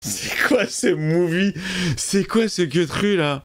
C'est quoi ce movie? C'est quoi ce queutru là?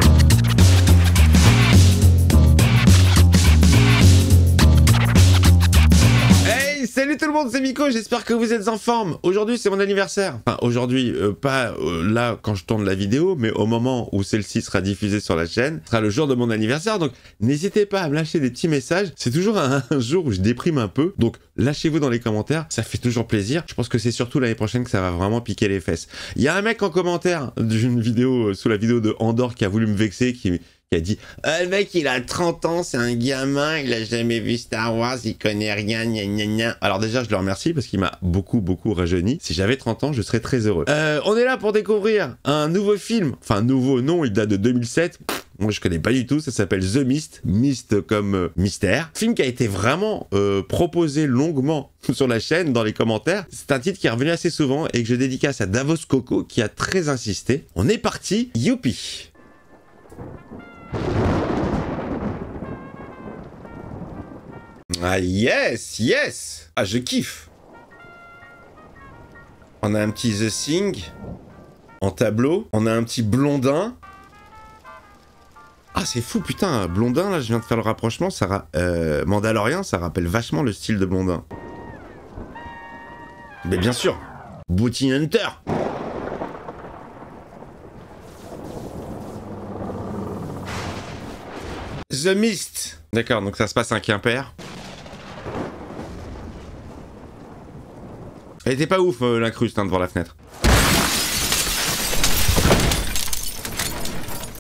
Hey, salut tout le monde, c'est Miko, j'espère que vous êtes en forme. Aujourd'hui c'est mon anniversaire. Enfin aujourd'hui, pas là quand je tourne la vidéo, mais au moment où celle-ci sera diffusée sur la chaîne, ce sera le jour de mon anniversaire. Donc n'hésitez pas à me lâcher des petits messages. C'est toujours un jour où je déprime un peu. Donc lâchez-vous dans les commentaires, ça fait toujours plaisir. Je pense que c'est surtout l'année prochaine que ça va vraiment piquer les fesses. Il y a un mec en commentaire d'une vidéo, sous la vidéo de Andorre, qui a voulu me vexer, qui a dit le mec il a 30 ans, c'est un gamin, il a jamais vu Star Wars, il connaît rien, gna gna gna. Alors déjà je le remercie parce qu'il m'a beaucoup rajeuni. Si j'avais 30 ans je serais très heureux. On est là pour découvrir un nouveau film, enfin nouveau non, il date de 2007. Moi je connais pas du tout, ça s'appelle The Mist, Mist comme mystère. Film qui a été vraiment proposé longuement sur la chaîne, dans les commentaires. C'est un titre qui est revenu assez souvent et que je dédicace à Davos Coco qui a très insisté. On est parti, youpi. Ah yes, yes. Ah je kiffe. On a un petit The Thing en tableau. On a un petit Blondin. Ah c'est fou putain, Blondin là je viens de faire le rapprochement, ça Mandalorian ça rappelle vachement le style de Blondin. Mais bien sûr, Bounty Hunter. The Mist. D'accord, donc ça se passe à Quimper. Elle était pas ouf l'incruste devant la fenêtre.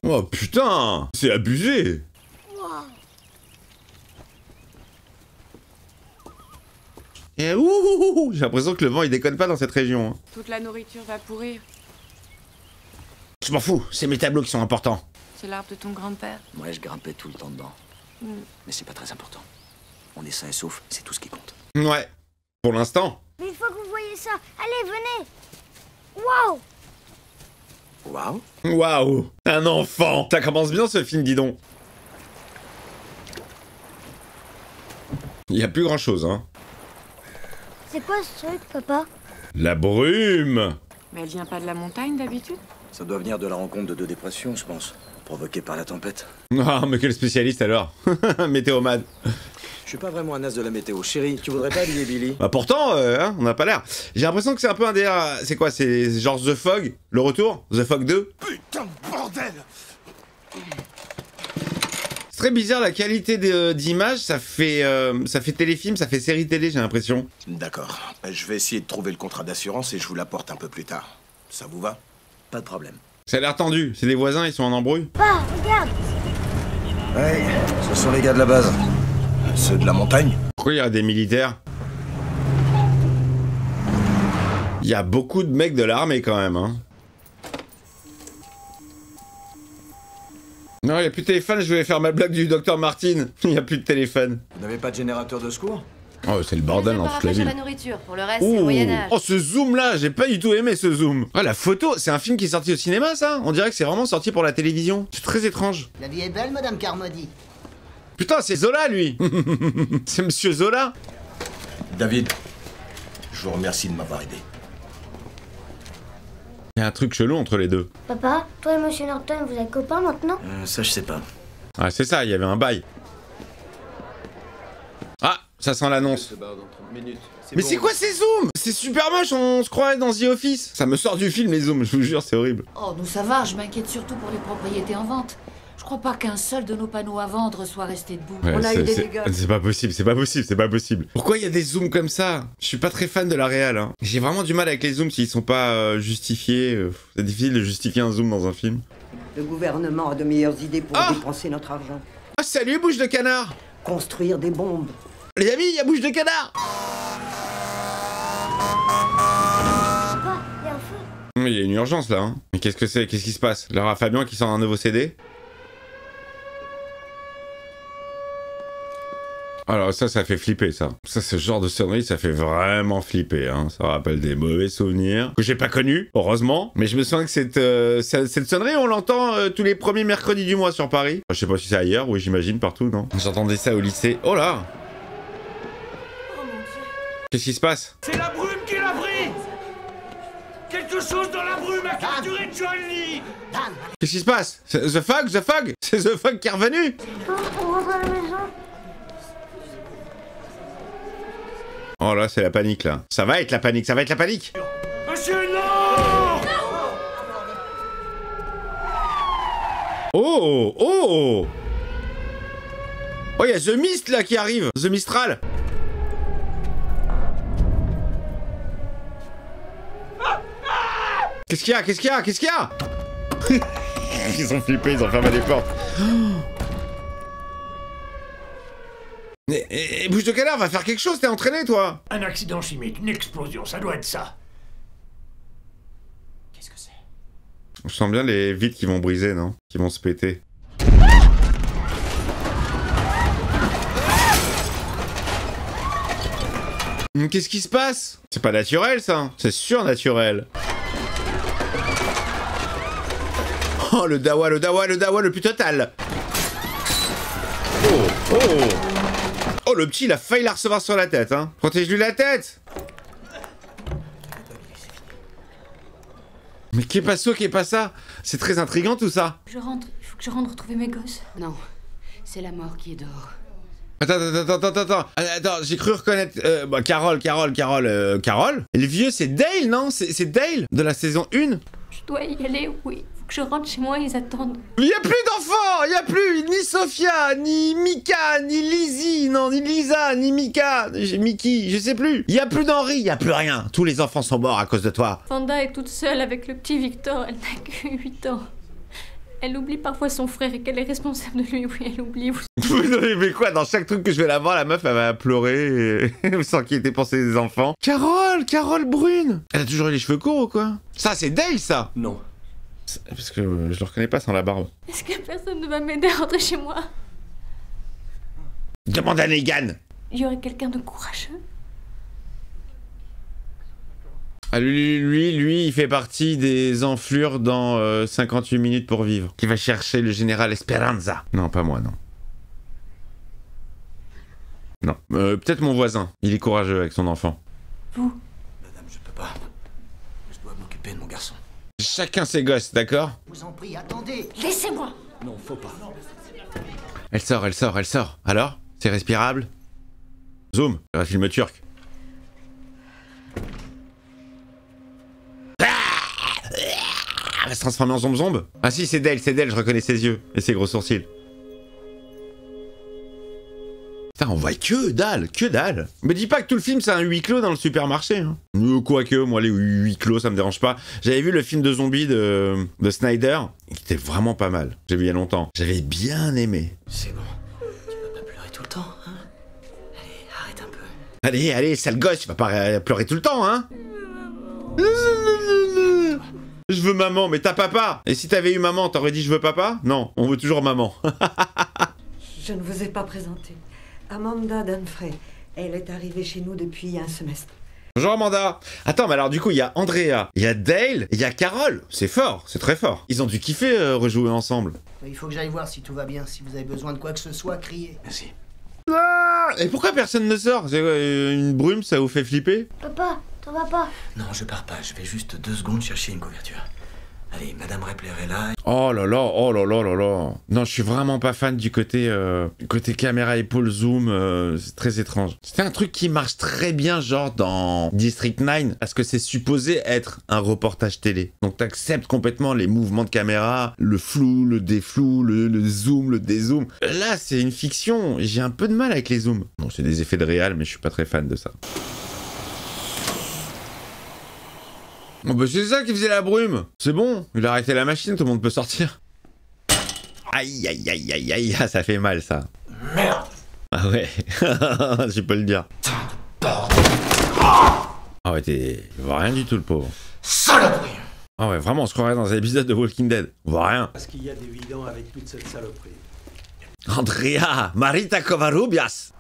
Oh putain, c'est abusé. Et j'ai l'impression que le vent il déconne pas dans cette région. Hein. Toute la nourriture va pourrir. Je m'en fous, c'est mes tableaux qui sont importants. C'est l'arbre de ton grand-père. Ouais, je grimpais tout le temps dedans. Mais c'est pas très important. On est sain et sauf, c'est tout ce qui compte. Ouais, pour l'instant. Mais il faut que vous voyez ça. Allez, venez. Waouh. Waouh. Waouh, un enfant. Ça commence bien ce film, dis donc. Il y a plus grand chose, hein. C'est quoi ce truc, papa? La brume. Mais elle vient pas de la montagne d'habitude? Ça doit venir de la rencontre de deux dépressions, je pense. Provoquées par la tempête. Ah, mais quel spécialiste alors. Météomane. Je suis pas vraiment un as de la météo. Chérie, tu voudrais pas habiller Billy? Bah pourtant, hein, on n'a pas l'air. J'ai l'impression que c'est un peu un délire. C'est quoi? C'est genre The Fog, le retour? The Fog 2? Putain de bordel! C'est très bizarre la qualité d'image, ça fait téléfilm, ça fait série télé, j'ai l'impression. D'accord. Je vais essayer de trouver le contrat d'assurance et je vous l'apporte un peu plus tard. Ça vous va? Pas de problème. Ça a l'air tendu, c'est les voisins, ils sont en embrouille. Papa, regarde. Ouais, ce sont les gars de la base. Ceux de la montagne? Pourquoi il y a des militaires? Il y a beaucoup de mecs de l'armée quand même, hein. Non, il n'y a plus de téléphone, je voulais faire ma blague du docteur Martin. Il n'y a plus de téléphone. Vous n'avez pas de générateur de secours? Oh, c'est le bordel dans toute la ville. la nourriture, pour le reste, c'est le Oh, Moyen-Âge. oh, ce zoom là, j'ai pas du tout aimé ce zoom. Oh, la photo, c'est un film qui est sorti au cinéma ça? On dirait que c'est vraiment sorti pour la télévision. C'est très étrange. La vie est belle, Madame Carmody. Putain, c'est Zola lui. C'est Monsieur Zola. David, je vous remercie de m'avoir aidé. Il y a un truc chelou entre les deux. Papa, toi et Monsieur Norton, vous êtes copains maintenant? Ça, je sais pas. Ah, c'est ça, il y avait un bail. Ah, ça sent l'annonce. Mais c'est quoi ces zooms? C'est super moche, on se croirait dans The Office. Ça me sort du film les zooms, je vous jure, c'est horrible. Oh, nous ça va, je m'inquiète surtout pour les propriétés en vente. Je crois pas qu'un seul de nos panneaux à vendre soit resté debout. Ouais, On a eu des dégâts. c'est pas possible, c'est pas possible, c'est pas possible. Pourquoi il y a des zooms comme ça? Je suis pas très fan de la réal. Hein. J'ai vraiment du mal avec les zooms s'ils sont pas justifiés. C'est difficile de justifier un zoom dans un film. Le gouvernement a de meilleures idées pour dépenser notre argent. Ah salut, bouche de canard! Construire des bombes. Les amis, il y a bouche de canard! Papa, il y a un feu. Il y a une urgence là. Hein. Mais qu'est-ce que c'est? Qu'est-ce qui se passe? Laura Fabian qui sort un nouveau CD? Alors ça fait flipper ça. Ça, ce genre de sonnerie, ça fait vraiment flipper. Hein. Ça rappelle des mauvais souvenirs que j'ai pas connus, heureusement. Mais je me souviens que cette sonnerie, on l'entend tous les premiers mercredis du mois sur Paris. Enfin, je sais pas si c'est ailleurs, oui j'imagine partout, non? J'entendais ça au lycée. Oh là! Oh mon Dieu. Qu'est-ce qui se passe? C'est la brume qui l'a pris! Quelque chose dans la brume a capturé Johnny. Qu'est-ce qui se passe? The Fog? The Fog? C'est The Fog qui est revenu? On rentre à la maison. Oh là, c'est la panique là. Ça va être la panique, ça va être la panique. Monsieur, non! Oh! Oh! Oh, il y a The Mist là qui arrive. The Mistral. Qu'est-ce qu'il y a? Qu'est-ce qu'il y a? Qu'est-ce qu'il y a? Ils ont flippé, ils ont fermé les portes. Et bouge de canard, va faire quelque chose, t'es entraîné toi. Un accident chimique, une explosion, ça doit être ça. Qu'est-ce que c'est? Je sens bien les vitres qui vont briser, non? Qui vont se péter. Qu'est-ce qui se passe? C'est pas naturel ça, c'est surnaturel. Oh le dawa, le dawa, le dawa, le plus total. Oh, oh. Oh le petit il a failli la recevoir sur la tête hein. Protège-lui la tête. Mais qu'est pas ça, qu'est pas ça? C'est très intriguant tout ça. Je rentre, il faut que je rentre retrouver mes gosses. Non, c'est la mort qui est dehors. Attends, j'ai cru reconnaître... Carole. Et le vieux, c'est Dale, non? C'est Dale, de la saison 1. Je dois y aller, oui. Faut que je rentre chez moi, ils attendent. Mais y a plus d'enfants! Y a plus ni Sophia, ni Mika, ni Lizzie, non, ni Lisa, ni Mika, Mickey, je sais plus. Y a plus d'Henri, y a plus rien. Tous les enfants sont morts à cause de toi. Vanda est toute seule avec le petit Victor, elle n'a que 8 ans. Elle oublie parfois son frère et qu'elle est responsable de lui, oui, elle oublie. Mais quoi, dans chaque truc que je vais la voir, la meuf, elle va pleurer sans qu'il ait pensé des enfants. Carole brune. Elle a toujours eu les cheveux courts ou quoi? Ça, c'est Dale, ça? Non. Parce que je le reconnais pas sans la barbe. Est-ce que personne ne va m'aider à rentrer chez moi? Demande à Negan. Il y aurait quelqu'un de courageux? Ah, lui, il fait partie des enflures dans 58 minutes pour vivre. Qui va chercher le général Esperanza. Non, pas moi, non. Non. Peut-être mon voisin. Il est courageux avec son enfant. Vous? Madame, je peux pas. Je dois m'occuper de mon garçon. Chacun ses gosses, d'accord? Je vous en prie, attendez. Laissez-moi! Non, faut pas. Elle sort. Alors? C'est respirable? Zoom, c'est un film turc. Elle va se transformer en zombe. Ah si, c'est Dale, je reconnais ses yeux et ses gros sourcils. Putain, on voit que dalle. Me dis pas que tout le film c'est un huis clos dans le supermarché. Hein. Quoique, moi les huis clos ça me dérange pas. J'avais vu le film de zombies de Snyder, qui était vraiment pas mal. J'ai vu il y a longtemps. J'avais bien aimé. C'est bon. Tu vas pas pleurer tout le temps, hein? Allez, arrête un peu. Allez, sale gosse, tu vas pas pleurer tout le temps, hein? Je veux maman, mais t'as papa. Et si t'avais eu maman, t'aurais dit je veux papa? Non, on veut toujours maman. Je ne vous ai pas présenté. Amanda Dunfrey. Elle est arrivée chez nous depuis un semestre. Bonjour Amanda. Attends, mais alors du coup, il y a Andrea, il y a Dale, il y a Carole. C'est fort, c'est très fort. Ils ont dû kiffer rejouer ensemble. Il faut que j'aille voir si tout va bien. Si vous avez besoin de quoi que ce soit, criez. Merci. Ah, et pourquoi personne ne sort? C'est une brume, ça vous fait flipper? Papa, t'en vas pas? Non, je pars pas. Je vais juste 2 secondes chercher une couverture. Allez, Madame Repler est là. Oh là là. Non, je suis vraiment pas fan du côté caméra épaule zoom, c'est très étrange. C'était un truc qui marche très bien genre dans District 9 parce que c'est supposé être un reportage télé. Donc t'acceptes complètement les mouvements de caméra, le flou, le déflou, le zoom, le dézoom. Là, c'est une fiction, j'ai un peu de mal avec les zooms. Bon, c'est des effets de réal, mais je suis pas très fan de ça. Oh bah c'est ça qui faisait la brume. C'est bon, il a arrêté la machine, tout le monde peut sortir. Aïe, ça fait mal ça. Merde. Ah ouais, je peux le dire. Ah ouais, il voit rien du tout le pauvre. Saloperie. Ah ouais, vraiment, on se croirait dans un épisode de Walking Dead. On voit rien. Parce qu'il y a d'évident avec toute cette saloperie. Andrea, Marita Covarrubias.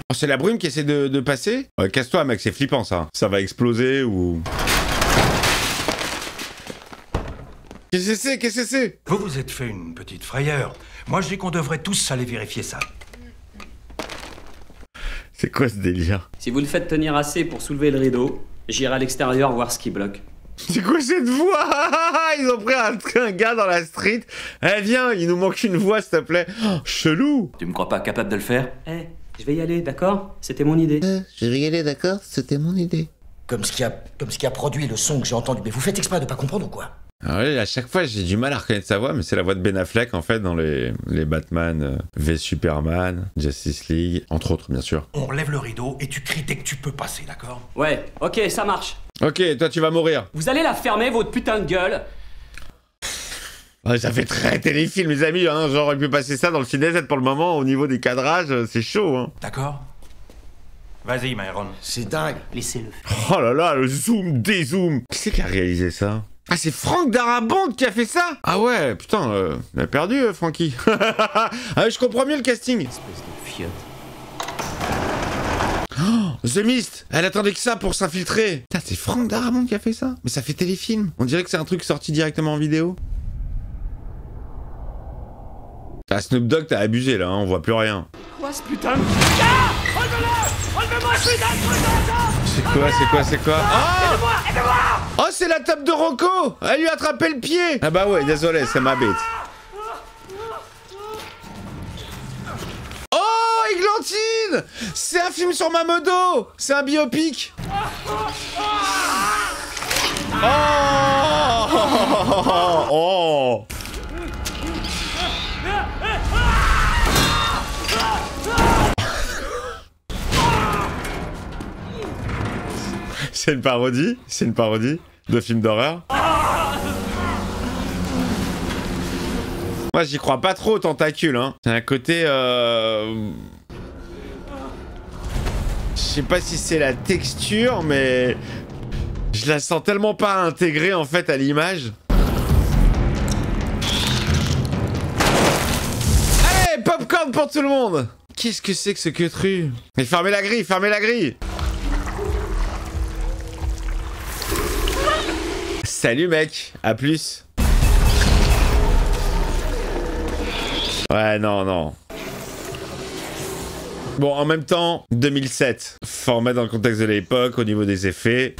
Oh, c'est la brume qui essaie de passer? Casse-toi mec, c'est flippant ça. Ça va exploser ou... Qu'est-ce que c'est? Vous vous êtes fait une petite frayeur. Moi je dis qu'on devrait tous aller vérifier ça. C'est quoi ce délire? Si vous le faites tenir assez pour soulever le rideau, j'irai à l'extérieur voir ce qui bloque. C'est quoi cette voix? Ils ont pris un gars dans la street. Eh viens, il nous manque une voix s'il te plaît. Oh, chelou. Tu me crois pas capable de le faire? Je vais y aller, d'accord? C'était mon idée. Je vais y aller, d'accord? C'était mon idée. Comme ce qui a produit le son que j'ai entendu. Mais vous faites exprès de pas comprendre ou quoi? Ah oui, à chaque fois j'ai du mal à reconnaître sa voix, mais c'est la voix de Ben Affleck en fait dans les Batman, V Superman, Justice League, entre autres bien sûr. On relève le rideau et tu cries dès que tu peux passer, d'accord? Ouais, ok, ça marche. Ok, toi tu vas mourir. Vous allez la fermer, votre putain de gueule. Ouais, ça fait très téléfilm les amis, hein. J'aurais pu passer ça dans le ciné pour le moment, au niveau des cadrages, c'est chaud hein. D'accord. Vas-y, Myron. C'est dingue. Laissez-le. Oh là là, le zoom, dézoom. Qui c'est qui a réalisé ça? Ah, c'est Franck Darabont qui a fait ça? Ah ouais, putain, on a perdu, Francky. Ah, je comprends mieux le casting. Espèce de fiotte. Oh, The Mist, elle attendait que ça pour s'infiltrer. Putain, c'est Franck Darabont qui a fait ça? Mais ça fait téléfilm. On dirait que c'est un truc sorti directement en vidéo. Ah, Snoop Dogg, t'as abusé là, hein, on voit plus rien. Quoi ce putain de... Ah! Relevez-le! Relevez-moi, je suis dans C'est quoi? Oh! Aidez-moi! Oh, c'est la table de Rocco! Elle lui a attrapé le pied! Ah bah ouais, désolé, c'est ma bête. Oh, Églantine! C'est un film sur Mamodo! C'est un biopic! Oh! Oh! C'est une parodie? C'est une parodie de film d'horreur? Moi j'y crois pas trop aux tentacules hein. C'est un côté je sais pas si c'est la texture mais je la sens tellement pas intégrée en fait à l'image. Allez, popcorn pour tout le monde. Qu'est-ce que c'est que ce queutru? Mais fermez la grille, fermez la grille. Salut mec, à plus. Ouais, non. Bon, en même temps, 2007. Faut remettre dans le contexte de l'époque, au niveau des effets.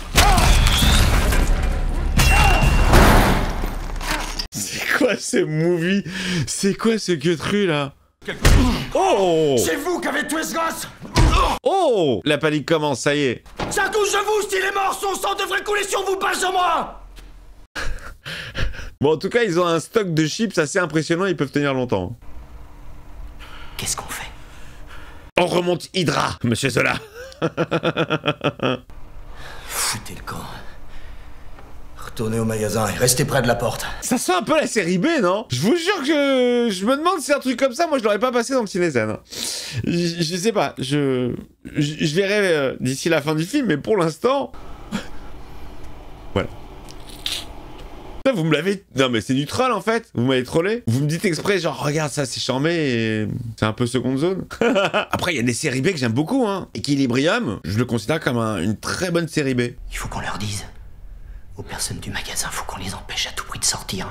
C'est quoi ce movie? C'est quoi ce queutru là? Oh! C'est vous qui avez tué ce gosse! Oh! La panique commence, ça y est. Ça touche de vous, s'il est mort, son sang devrait couler sur vous, pas sur moi! Bon, en tout cas, ils ont un stock de chips assez impressionnant, ils peuvent tenir longtemps. Qu'est-ce qu'on fait? On remonte Hydra, monsieur Zola. Foutez le camp. Retournez au magasin et restez près de la porte. Ça sent un peu la série B, non? Je vous jure que je me demande si un truc comme ça, moi je l'aurais pas passé dans le ciné-scène. Je sais pas, je verrai d'ici la fin du film, mais pour l'instant... Voilà. Vous me l'avez... Non mais c'est du troll en fait. Vous m'avez trollé. Vous me dites exprès genre regarde ça c'est charmé et... C'est un peu seconde zone. Après il y a des séries B que j'aime beaucoup hein. Equilibrium, je le considère comme une très bonne série B. Il faut qu'on leur dise. Aux personnes du magasin, faut qu'on les empêche à tout prix de sortir.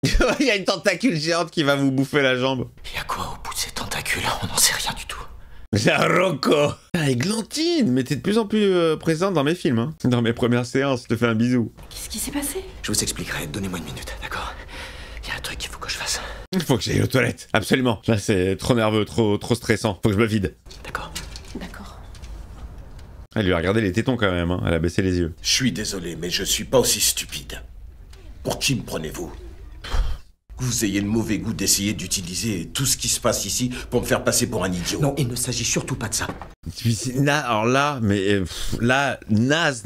Il y a une tentacule géante qui va vous bouffer la jambe. Il y a quoi au bout de ces tentacules? On n'en sait rien du tout. C'est un Rocco. Ah, Églantine, mais t'es de plus en plus présente dans mes films. Hein. Dans mes premières séances, je te fais un bisou. Qu'est-ce qui s'est passé? Je vous expliquerai, donnez-moi une minute, d'accord? Il y a un truc qu'il faut que je fasse. Il faut que j'aille aux toilettes, absolument. Là, c'est trop nerveux, trop stressant. Faut que je me vide. D'accord. D'accord. Elle lui a regardé les tétons quand même, hein. Elle a baissé les yeux. Je suis désolé, mais je suis pas aussi stupide. Pour qui me prenez-vous? Que vous ayez le mauvais goût d'essayer d'utiliser tout ce qui se passe ici pour me faire passer pour un idiot. Non, il ne s'agit surtout pas de ça. Alors là, mais là, naze.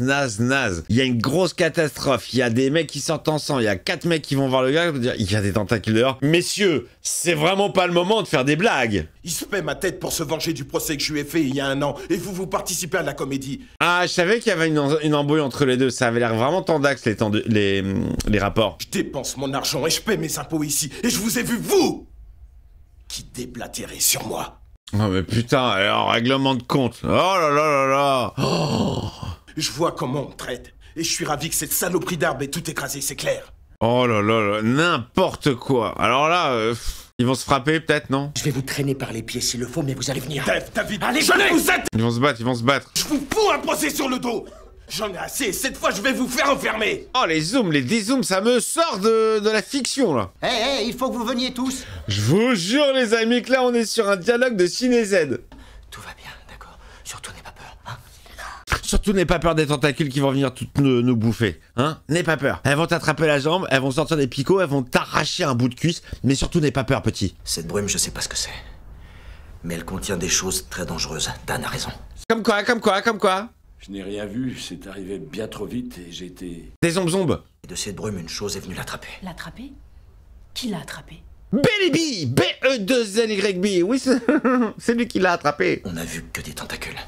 Il y a une grosse catastrophe. Il y a des mecs qui sortent ensemble. Il y a 4 mecs qui vont voir le gars. Dire, il y a des tentacules dehors. Messieurs, c'est vraiment pas le moment de faire des blagues. Il se paie ma tête pour se venger du procès que je lui ai fait il y a 1 an. Et vous participez à la comédie. Ah, je savais qu'il y avait une embrouille entre les deux. Ça avait l'air vraiment tendax les rapports. Je dépense mon argent et je paie mes impôts ici. Et je vous ai vu, vous, qui déblatérez sur moi. Oh mais putain, alors règlement de compte. Oh là là. Oh. Je vois comment on me traite. Et je suis ravi que cette saloperie d'arbre ait tout écrasé, c'est clair. Oh là là, n'importe quoi. Alors là, Ils vont se frapper, peut-être, non? Je vais vous traîner par les pieds s'il le faut, mais vous allez venir. Dave, David, Allez, je venez. vous aide. Ils vont se battre, ils vont se battre. Je vous fous un procès sur le dos. J'en ai assez, cette fois je vais vous faire enfermer. Oh, les zooms, les dézooms, ça me sort de la fiction, là. Hé, il faut que vous veniez tous. Je vous jure, les amis, que là, on est sur un dialogue de Ciné Z. Tout va bien, d'accord. Surtout n'aie pas peur, hein. Surtout, n'aie pas peur des tentacules qui vont venir toutes nous bouffer, hein. N'aie pas peur. Elles vont t'attraper la jambe, elles vont sortir des picots, elles vont t'arracher un bout de cuisse, mais surtout, n'aie pas peur, petit. Cette brume, je sais pas ce que c'est. Mais elle contient des choses très dangereuses. Dan a raison. Comme quoi, comme quoi, comme quoi? Je n'ai rien vu, c'est arrivé bien trop vite et j'ai été... Des zombes. Et de cette brume, une chose est venue l'attraper. L'attraper? Qui l'a attrapé? Belly B, B-E-2-L-Y-B, oui, c'est lui qui l'a attrapé. On a vu que des tentacules.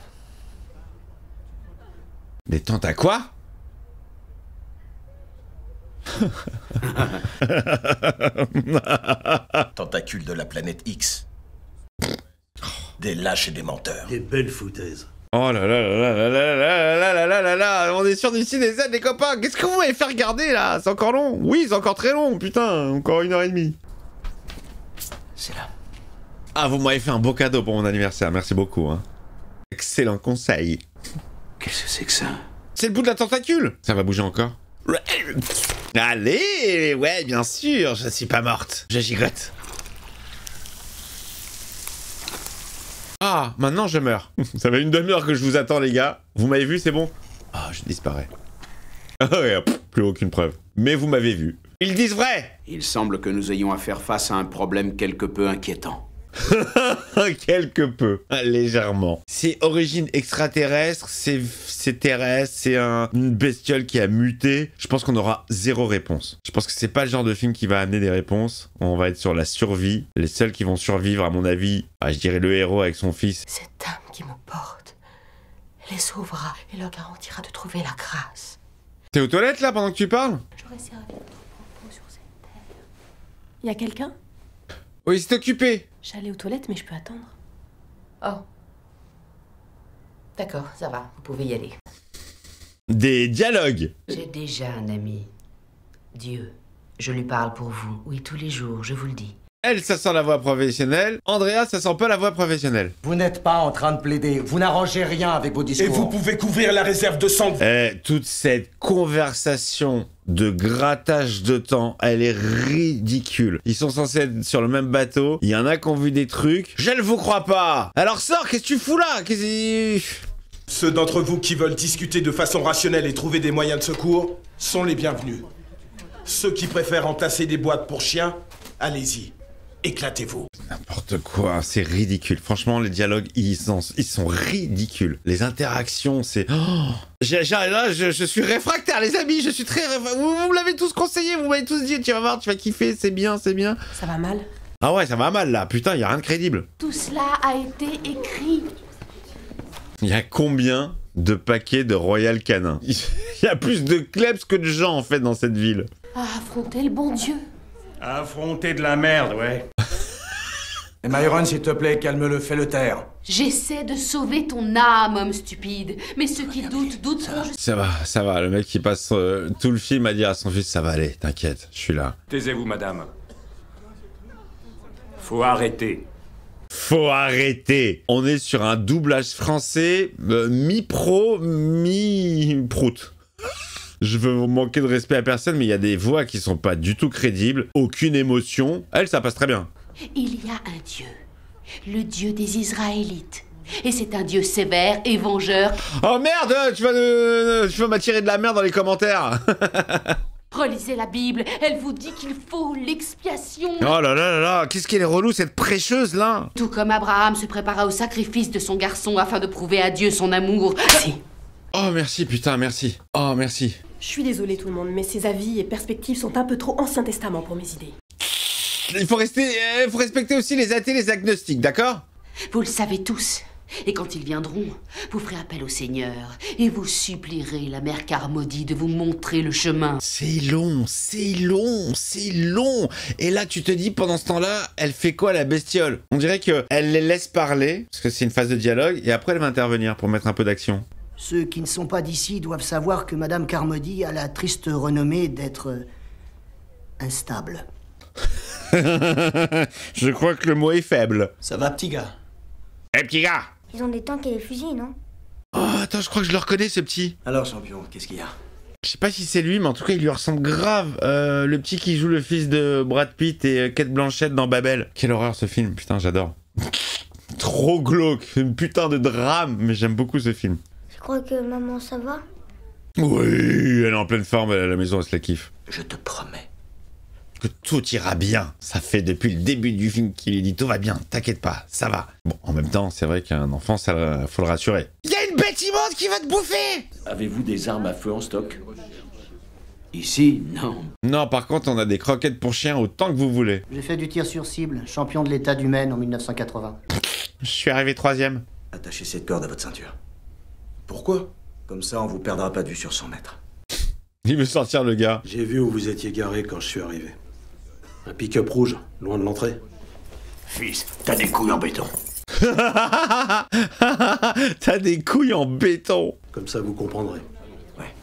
Des tentacules quoi? Tentacules de la planète X. Des lâches et des menteurs. Des belles foutaises. Oh là là là là là là là là là là là, on est sur du Ciné Z, les copains. Qu'est-ce que vous m'avez fait regarder là? C'est encore long? Oui, c'est encore très long, putain, encore 1h30. C'est là. Ah, vous m'avez fait un beau cadeau pour mon anniversaire, merci beaucoup. Hein. Excellent conseil. Qu'est-ce que c'est que ça? C'est le bout de la tentacule. Ça va bouger encore. Allez, ouais, bien sûr, je suis pas morte. Je gigote. Ah, maintenant je meurs. Ça fait une demi-heure que je vous attends, les gars. Vous m'avez vu, c'est bon? Ah, je disparais. Ah ouais, plus aucune preuve. Mais vous m'avez vu. Ils disent vrai. Il semble que nous ayons à faire face à un problème quelque peu inquiétant. Quelque peu, légèrement. C'est origine extraterrestre, c'est terrestre, c'est une bestiole qui a muté. Je pense qu'on aura zéro réponse. Je pense que c'est pas le genre de film qui va amener des réponses. On va être sur la survie. Les seuls qui vont survivre, à mon avis, je dirais le héros avec son fils. Cette âme qui me porte les sauvera et leur garantira de trouver la grâce. T'es aux toilettes là pendant que tu parles? J'aurais servi notre propos sur cette terre. Y a quelqu'un? Oui, c'est occupé. J'allais aux toilettes, mais je peux attendre. Oh. D'accord, ça va, vous pouvez y aller. Des dialogues. J'ai déjà un ami. Dieu. Je lui parle pour vous. Oui, tous les jours, je vous le dis. Elle, ça sent la voix professionnelle. Andrea, ça sent pas la voix professionnelle. Vous n'êtes pas en train de plaider. Vous n'arrangez rien avec vos discours. Et vous pouvez couvrir la réserve de sang. Toute cette conversation de grattage de temps, elle est ridicule. Ils sont censés être sur le même bateau. Il y en a qui ont vu des trucs. Je ne vous crois pas. Alors sors, qu'est-ce que tu fous là? Ceux d'entre vous qui veulent discuter de façon rationnelle et trouver des moyens de secours sont les bienvenus. Ceux qui préfèrent entasser des boîtes pour chiens, allez-y. Éclatez-vous. N'importe quoi, c'est ridicule. Franchement, les dialogues, ils sont ridicules. Les interactions, c'est... Oh, là, je suis réfractaire, les amis. Je suis très réfractaire. Vous l'avez tous conseillé, vous m'avez tous dit, tu vas voir, tu vas kiffer, c'est bien, c'est bien. Ça va mal? Ah ouais, ça va mal, là. Putain, y a rien de crédible. Tout cela a été écrit. Il y a combien de paquets de Royal Canin? Il y a plus de klebs que de gens, en fait, dans cette ville. À affronter le bon Dieu. Affronter de la merde, ouais. Et Myron, s'il te plaît, calme-le, fais-le taire. J'essaie de sauver ton âme, homme stupide. Mais ceux qui doutent. Ça va, le mec qui passe tout le film à dire à son fils, ça va aller, t'inquiète, je suis là. Taisez-vous, madame. Faut arrêter. Faut arrêter. On est sur un doublage français mi-pro, mi-prout. Je veux manquer de respect à personne, mais il y a des voix qui sont pas du tout crédibles, aucune émotion. Elle, ça passe très bien. Il y a un Dieu, le Dieu des Israélites. Et c'est un Dieu sévère et vengeur. Oh merde, tu vas m'attirer de la merde dans les commentaires. Relisez la Bible, elle vous dit qu'il faut l'expiation. Oh là là là là, qu'est-ce qu'elle est relou cette prêcheuse là. Tout comme Abraham se prépara au sacrifice de son garçon afin de prouver à Dieu son amour. Si. Oh merci, putain, merci. Oh merci. Je suis désolée tout le monde, mais ces avis et perspectives sont un peu trop Ancien Testament pour mes idées. Il faut respecter aussi les athées et les agnostiques, d'accord? Vous le savez tous. Et quand ils viendront, vous ferez appel au Seigneur et vous supplierez la mère Carmody de vous montrer le chemin. C'est long, c'est long, c'est long. Et là, tu te dis, pendant ce temps-là, elle fait quoi, la bestiole? On dirait qu'elle les laisse parler, parce que c'est une phase de dialogue, et après, elle va intervenir pour mettre un peu d'action. Ceux qui ne sont pas d'ici doivent savoir que Madame Carmody a la triste renommée d'être instable. Je crois que le mot est faible. Ça va, petit gars? Eh, petit gars! Ils ont des tanks et des fusils, non? Oh, attends, je crois que je le reconnais, ce petit. Alors, champion, qu'est-ce qu'il y a? Je sais pas si c'est lui, mais en tout cas, il lui ressemble grave. Le petit qui joue le fils de Brad Pitt et Kate Blanchett dans Babel. Quelle horreur, ce film. Putain, j'adore. Trop glauque. Une putain de drame, mais j'aime beaucoup ce film. Je crois que maman, ça va? Oui, elle est en pleine forme, elle est à la maison, elle se la kiffe. Je te promets. Que tout ira bien. Ça fait depuis le début du film qu'il lui dit tout va bien, t'inquiète pas, ça va. Bon, en même temps, c'est vrai qu'un enfant, ça faut le rassurer. Il y a une bête immonde qui va te bouffer! Avez-vous des armes à feu en stock? Ici, non. Non, par contre, on a des croquettes pour chiens autant que vous voulez. J'ai fait du tir sur cible, champion de l'état du Maine en 1980. Je suis arrivé 3e. Attachez cette corde à votre ceinture. Pourquoi? Comme ça, on vous perdra pas de vue sur 100 mètres. Il veut sortir le gars. J'ai vu où vous étiez garé quand je suis arrivé. Un pick-up rouge, loin de l'entrée. Fils, t'as des couilles en béton. T'as des couilles en béton. Comme ça, vous comprendrez. Ouais.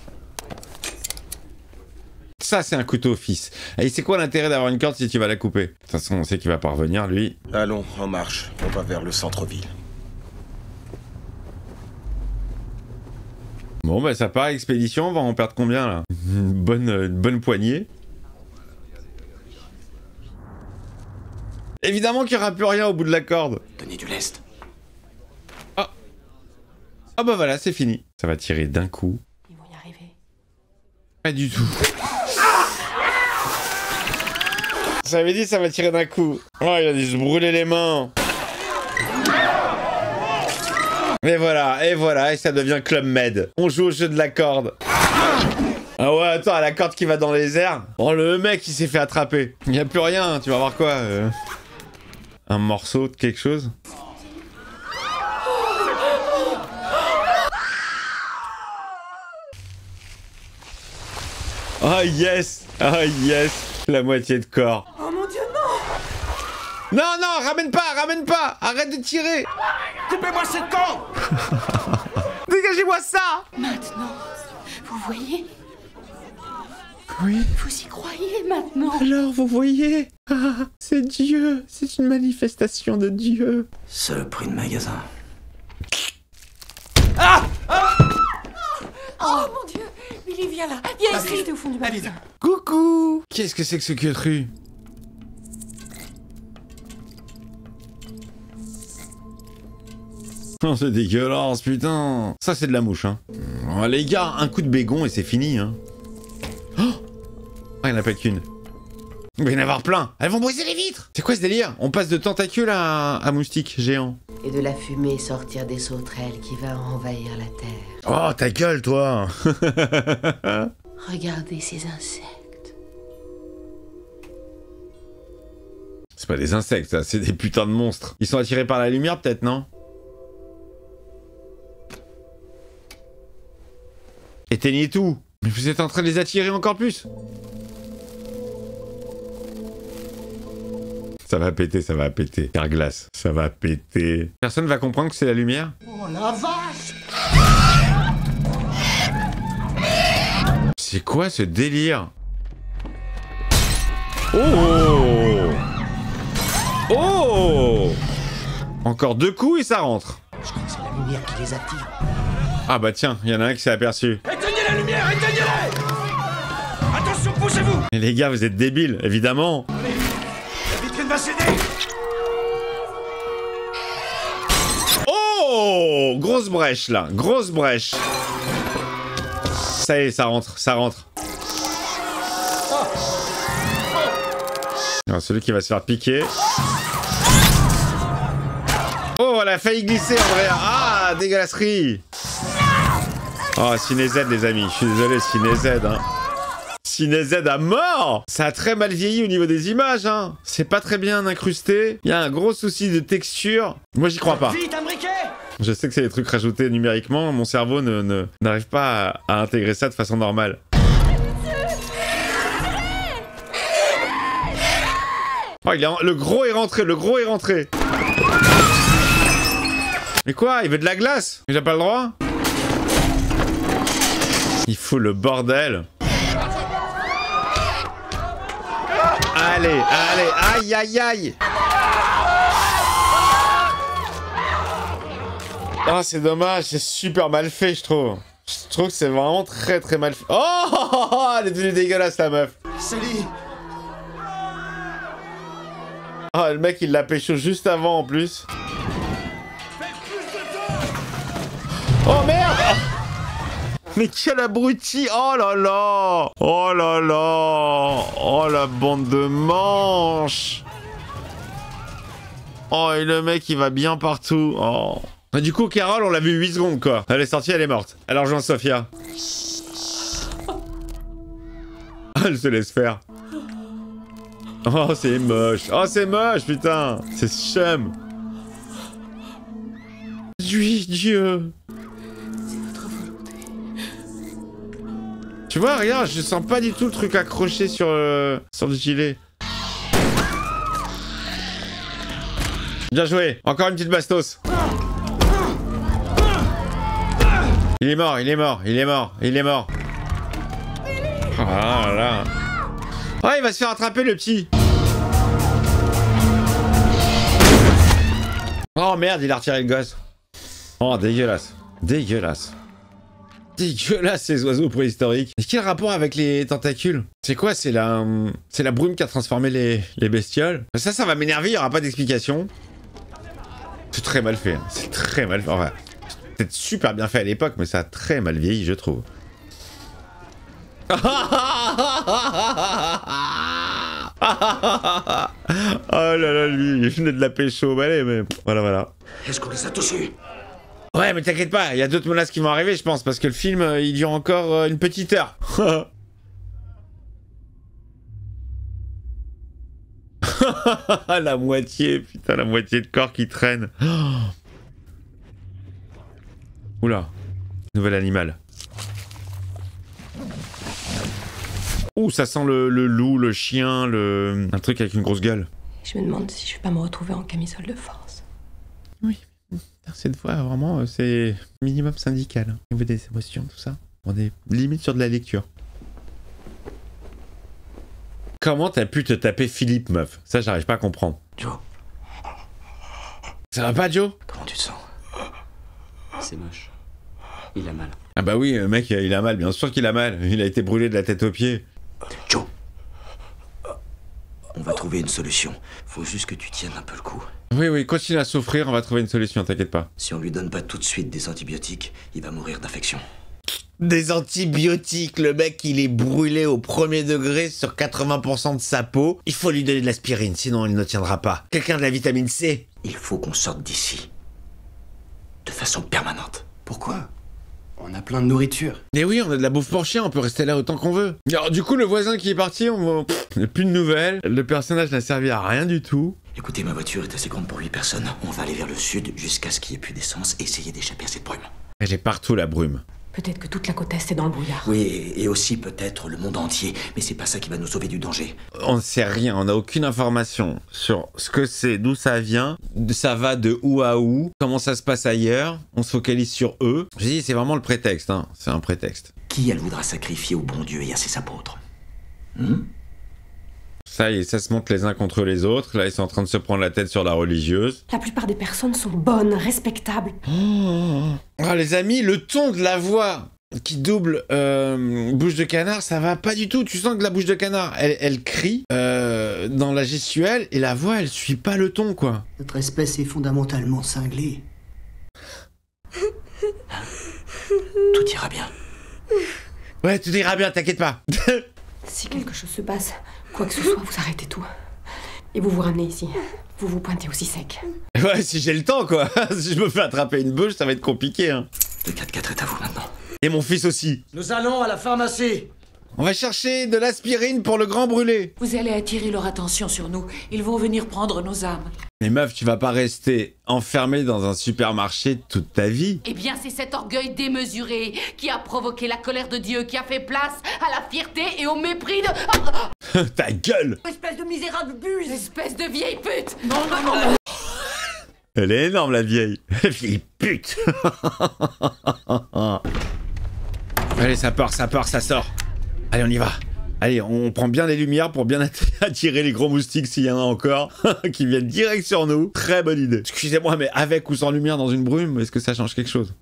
Ça, c'est un couteau, fils. Et c'est quoi l'intérêt d'avoir une corde si tu vas la couper? De toute façon, on sait qu'il va pas revenir, lui. Allons, en marche. On va vers le centre-ville. Bon, bah ça part, expédition, on va en perdre combien, là? Une bonne poignée. Évidemment qu'il n'y aura plus rien au bout de la corde. Tenez du lest. Ah. Ah bah voilà, c'est fini. Ça va tirer d'un coup. Ils vont y arriver. Pas du tout. Ça avait dit ça va tirer d'un coup. Oh, il a dû se brûler les mains. Et voilà, et ça devient Club Med. On joue au jeu de la corde. Ah ouais, attends, la corde qui va dans les airs. Oh, le mec, il s'est fait attraper. Il n'y a plus rien, tu vas voir quoi un morceau de quelque chose. Oh yes! Oh yes! La moitié de corps. Oh mon Dieu, non! Non, non, ramène pas! Arrête de tirer! Coupez-moi cette corde! Dégagez-moi ça! Maintenant, vous voyez? Oui. Vous y croyez maintenant? Alors, vous voyez? Ah, c'est Dieu! C'est une manifestation de Dieu! Saloperie de magasin. Ah! Oh mon Dieu! Billy, viens là! Viens ici, j'étais au fond du magasin. Coucou! Qu'est-ce que c'est que ce queutru? Oh, c'est dégueulasse, putain! Ça, c'est de la mouche, hein. Oh, les gars, un coup de bégon et c'est fini, hein. Oh! Ah, il n'y en a pas qu'une. Il va y en avoir plein! Elles vont briser les vitres! C'est quoi ce délire? On passe de tentacules à moustiques géants. Et de la fumée sortir des sauterelles qui va envahir la terre. Oh, ta gueule, toi! Regardez ces insectes. C'est pas des insectes, ça, c'est des putains de monstres. Ils sont attirés par la lumière, peut-être, non? Éteignez tout! Mais vous êtes en train de les attirer encore plus! Ça va péter, ça va péter. Carglass, ça va péter. Personne va comprendre que c'est la lumière? Oh la vache! C'est quoi ce délire? Oh! Oh! Encore 2 coups et ça rentre. Je crois que c'est la lumière qui les attire. Ah bah tiens, il y en a un qui s'est aperçu. Éteignez la lumière, éteignez-la! Attention, poussez-vous! Mais les gars, vous êtes débiles, évidemment. La vitrine va céder! Oh! Grosse brèche là, grosse brèche. Ça y est, ça rentre, ça rentre. Alors, celui qui va se faire piquer. Oh, elle a failli glisser, Andrea. Ah, dégueulasserie. Oh, CinéZ, les amis. Je suis désolé, CinéZ, hein. CinéZ à mort. Ça a très mal vieilli au niveau des images, hein. C'est pas très bien incrusté. Il y a un gros souci de texture. Moi, j'y crois pas. Vite, un briquet! Je sais que c'est des trucs rajoutés numériquement. Mon cerveau n'arrive pas à intégrer ça de façon normale. Oh, le gros est rentré, le gros est rentré. Mais quoi? Il veut de la glace? Il a pas le droit? Il faut le bordel. Allez, allez, aïe, aïe, aïe. Ah, c'est dommage, c'est super mal fait, je trouve. Je trouve que c'est vraiment très très mal fait. Oh, elle est devenue dégueulasse, la meuf. Sally. Oh, le mec, il l'a pécho juste avant, en plus. Oh, merde. Mais quel abruti. Oh là là. Oh là là. Oh, la bande de manches. Oh, et le mec, il va bien partout. Oh. Du coup, Carole, on l'a vu 8 secondes, quoi. Elle est sortie, elle est morte. Elle a rejoint Sofia. Elle se laisse faire. Oh, c'est moche. Oh, c'est moche, putain. C'est chum. Oui, Dieu. C'est votre volonté. Tu vois, regarde, je sens pas du tout le truc accroché sur le gilet. Bien joué. Encore une petite bastos. Il est mort, il est mort, il est mort, il est mort. Ah là là. Oh, il va se faire attraper, le petit. Oh merde, il a retiré le gosse. Oh, dégueulasse. Dégueulasse. Dégueulasse, ces oiseaux préhistoriques. Et quel rapport avec les tentacules? C'est quoi? C'est la brume qui a transformé les bestioles. Ça va m'énerver, il n'y aura pas d'explication. C'est très mal fait. Hein. C'est très mal fait. Enfin, peut-être super bien fait à l'époque, mais ça a très mal vieilli, je trouve. Oh là là, lui, il venait de la pécho au balai, mais voilà, voilà. Est-ce qu'on les a tous eus? Ouais, mais t'inquiète pas, il y a d'autres menaces qui vont arriver, je pense, parce que le film, il dure encore une petite heure. La moitié, putain, la moitié de corps qui traîne. Oula, nouvel animal. Ouh, ça sent le loup, le chien, un truc avec une grosse gueule. Je me demande si je vais pas me retrouver en camisole de force. Oui, cette fois, vraiment, c'est minimum syndical. Hein. Au niveau des émotions, tout ça. On est limite sur de la lecture. Comment t'as pu te taper Philippe, meuf? Ça, j'arrive pas à comprendre. Joe. Ça va pas, Joe? Comment tu te sens? C'est moche. Il a mal. Ah bah oui, le mec, il a mal. Bien sûr qu'il a mal. Il a été brûlé de la tête aux pieds. Joe. On va trouver une solution. Faut juste que tu tiennes un peu le coup. Oui, oui, continue à souffrir, on va trouver une solution, t'inquiète pas. Si on lui donne pas tout de suite des antibiotiques, il va mourir d'infection. Des antibiotiques, le mec il est brûlé au 1er degré sur 80% de sa peau. Il faut lui donner de l'aspirine, sinon il ne tiendra pas. Quelqu'un de la vitamine C. Il faut qu'on sorte d'ici. De façon permanente. Pourquoi? On a plein de nourriture. Mais oui, on a de la bouffe pour chien, on peut rester là autant qu'on veut. Alors, du coup, le voisin qui est parti, il n'y a plus de nouvelles. Le personnage n'a servi à rien du tout. Écoutez, ma voiture est assez grande pour 8 personnes. On va aller vers le sud jusqu'à ce qu'il n'y ait plus d'essence et essayer d'échapper à cette brume. Elle est partout, la brume. Peut-être que toute la côte est dans le brouillard. Oui, et aussi peut-être le monde entier. Mais c'est pas ça qui va nous sauver du danger. On ne sait rien, on n'a aucune information sur ce que c'est, d'où ça vient, ça va de où à où, comment ça se passe ailleurs. On se focalise sur eux. Je dis, c'est vraiment le prétexte, hein. C'est un prétexte. Qui elle voudra sacrifier au bon Dieu et à ses apôtres? Ça y est, ça se monte les uns contre les autres. Là, ils sont en train de se prendre la tête sur la religieuse. La plupart des personnes sont bonnes, respectables. Oh, les amis, le ton de la voix qui double bouche de canard, ça va pas du tout. Tu sens que la bouche de canard, elle crie dans la gestuelle et la voix, elle suit pas le ton, quoi. Notre espèce est fondamentalement cinglée. Tout ira bien. Ouais, tout ira bien, t'inquiète pas. Si quelque chose se passe, quoi que ce soit, vous arrêtez tout. Et vous vous ramenez ici. Vous vous pointez aussi sec. Ouais, si j'ai le temps, quoi. Si je me fais attraper une bouche, ça va être compliqué, hein. Le 4x4 est à vous maintenant. Et mon fils aussi. Nous allons à la pharmacie. On va chercher de l'aspirine pour le grand brûlé. Vous allez attirer leur attention sur nous. Ils vont venir prendre nos âmes. Mais meuf, tu vas pas rester enfermée dans un supermarché toute ta vie. Eh bien, c'est cet orgueil démesuré qui a provoqué la colère de Dieu, qui a fait place à la fierté et au mépris de... Ta gueule! Espèce de misérable buse! Espèce de vieille pute! Non, non, non! Elle est énorme, la vieille. La vieille pute. Allez, ça part, ça sort. Allez, on y va. Allez, on prend bien les lumières pour bien attirer les gros moustiques s'il y en a encore, qui viennent direct sur nous. Très bonne idée. Excusez-moi, mais avec ou sans lumière dans une brume, est-ce que ça change quelque chose?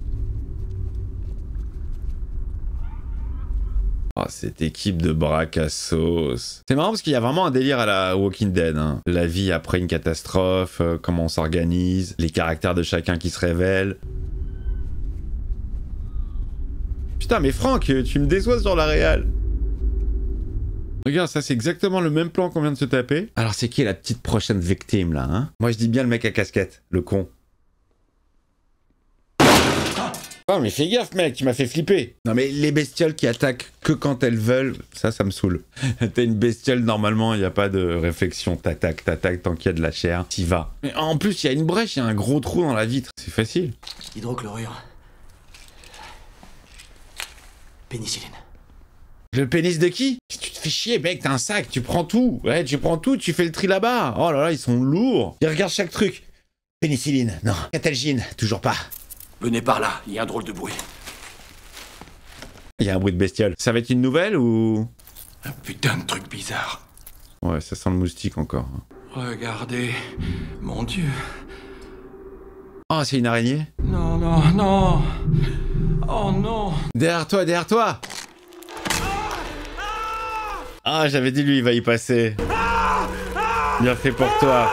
Oh, cette équipe de braques à sauce. C'est marrant parce qu'il y a vraiment un délire à la Walking Dead. Hein. La vie après une catastrophe, comment on s'organise, les caractères de chacun qui se révèlent. Putain, mais Franck, tu me déçois sur la réal. Regarde, ça c'est exactement le même plan qu'on vient de se taper. Alors c'est qui la petite prochaine victime là, hein? Moi je dis bien le mec à casquette, le con. Oh mais fais gaffe mec, tu m'as fait flipper. Non mais les bestioles qui attaquent que quand elles veulent, ça me saoule. T'es une bestiole, normalement il n'y a pas de réflexion, t'attaques tant qu'il y a de la chair, t'y vas. Mais en plus il y a une brèche, il y a un gros trou dans la vitre, c'est facile. Hydrochlorure. Pénicilline. Le pénis de qui? Tu te fais chier mec, t'as un sac, tu prends tout. Ouais, tu prends tout, tu fais le tri là-bas. Oh là là, ils sont lourds. Ils regardent chaque truc. Pénicilline, non. Catalgine, toujours pas. Venez par là, il y a un drôle de bruit. Il y a un bruit de bestiole. Ça va être une nouvelle ou... Un putain de truc bizarre. Ouais, ça sent le moustique encore. Regardez, mon Dieu. Oh, c'est une araignée? Non, non, non. Oh non. Derrière toi, derrière toi. Ah, j'avais dit lui, il va y passer. Bien fait pour toi.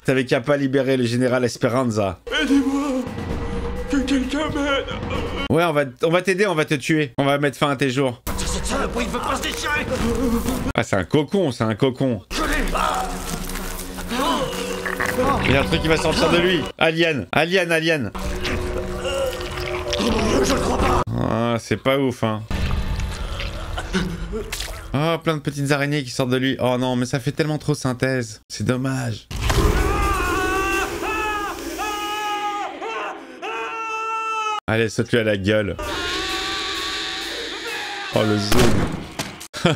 T'avais qu'à pas libérer le général Esperanza. Aidez-moi. Que quelqu'un m'aide. Ouais, on va t'aider, on va te tuer. On va mettre fin à tes jours. Cette saloperie, il veut pas se déchirer. Ah, c'est un cocon, c'est un cocon. Il y a un truc qui va sortir de lui. Alien, alien, alien. Je le crois pas. Ah, c'est pas ouf, hein. Oh, plein de petites araignées qui sortent de lui. Oh non, mais ça fait tellement trop synthèse. C'est dommage. Allez, saute-lui à la gueule. Oh, le zoom.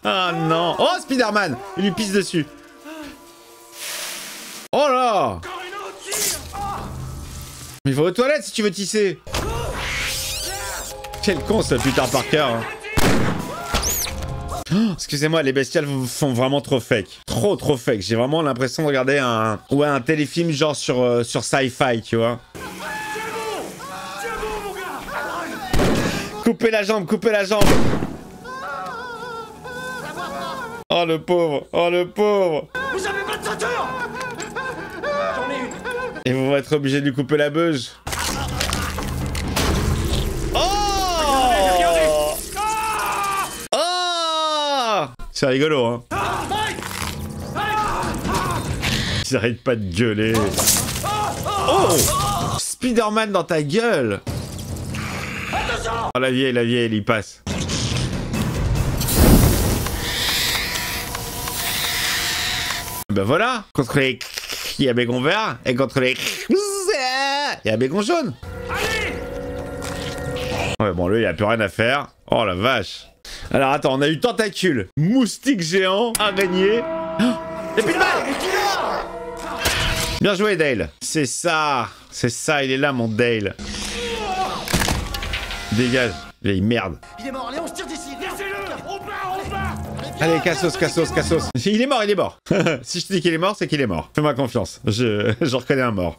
Ah non. Oh, Spider-Man. Il lui pisse dessus. Oh là. Mais va aux toilettes si tu veux tisser. Quel con ce putain Parker, hein. Oh, excusez-moi, les bestioles font vraiment trop fake. Trop fake. J'ai vraiment l'impression de regarder un téléfilm genre sur Sci-Fi, tu vois. Coupez la jambe, coupez la jambe. Oh le pauvre, oh le pauvre. Vous avez pas de ceinture. J'en ai une. Et vous vont être obligés de lui couper la beuge. C'est rigolo, hein. Ils arrêtent pas de gueuler. Oh, Spider-Man dans ta gueule. Oh, la vieille, il y passe. Ben voilà. Contre les... il y a bégon vert. Et contre les... il y a bégon jaune. Ouais, bon, lui, il a plus rien à faire. Oh, la vache. Alors attends, on a eu tentacule, moustique géant, araignée. Oh, et puis le mal. Bien joué Dale. C'est ça, il est là mon Dale. Dégage, vieille merde. Il est mort, allez, on se tire d'ici. Laissez-le. On part. Allez, cassos. Il est mort. Si je te dis qu'il est mort, c'est qu'il est mort. Fais-moi confiance, je reconnais un mort.